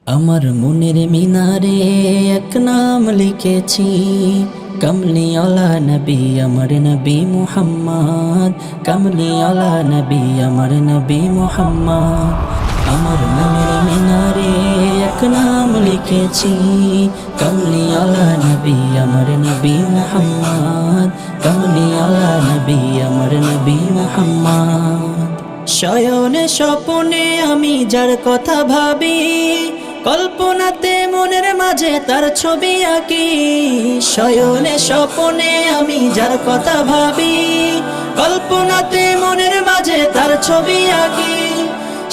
আমার মনের মিনারে এক নাম লিখেছি, কমলিওয়ালা নবী আমার নবী মুহাম্মদ, কমলিওয়ালা নবী আমার নবী মুহাম্মদ। আমার মনের মিনারে এক নাম লিখেছি, কমলিওয়ালা নবী আমার নবী মুহাম্মদ, কমলিওয়ালা নবী আমার নবী মুহাম্মদ। শয়নে স্বপনে আমি যার কথা ভাবি, কল্পনাতে মনের মাঝে তার ছবি আঁকি। শয়নে স্বপনে আমি যার কথা ভাবি, কল্পনাতে মনের মাঝে তার ছবি আঁকি।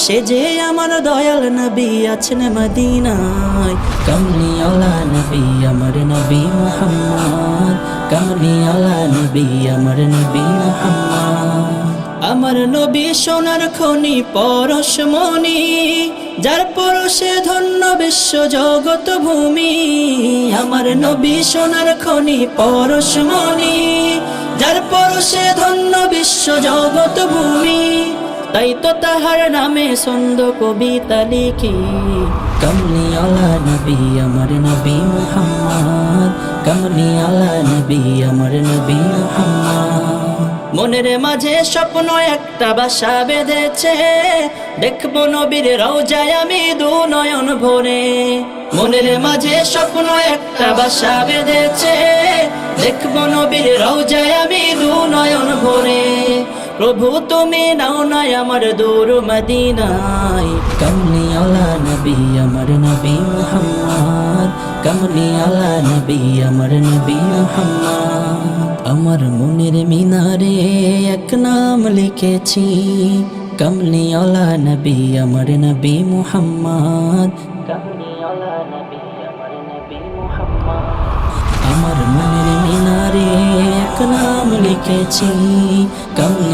সে যে আমার দয়াল নবী আছেন মদিনায়, কমলিওয়ালা নবী আমার নবী মুহাম্মদ, কমলিওয়ালা নবী আমার নবী মুহাম্মদ। আমার নবী সোনার খনি পরশমণি, যার পরশে ধন্য বিশ্ব জগৎ ভূমি। আমার নবী সোনার খনি পরশমণি, যার পরশে ধন্য বিশ্ব জগৎ ভূমি। তাই তো তাহার নামে ছন্দ কবিতা লিখি, কমলিওয়ালা নবী আমার নবী মুহাম্মদ, কমলিওয়ালা নবী আমার নবী মুহাম্মদ। মনের মাঝে স্বপ্ন একটা বাসা বেঁধেছে, দেখবো নবীর রওজায় আমি দু নয়ন ভরে। মনের মাঝে স্বপ্ন একটা বাসা বেঁধেছে, দেখবো নবীর রওজায় আমি দু নয়ন ভরে। প্রভু তুমি নাও নাই আমার দূর মদিনায়, কমলিওয়ালা নবী আমার নবী মুহাম্মদ, কমলিওয়ালা নবী আমার নবী মুহাম্মদ। আমার মনের মিনারে এক নাম লিখেছি, কমলিওয়ালা নবী আমার নবী মুহাম্মদ, কমলিওয়ালা নবী আমার নবী মুহাম্মদ। আমার মনের মিনারে এক নাম লিখেছি, কমলিওয়ালা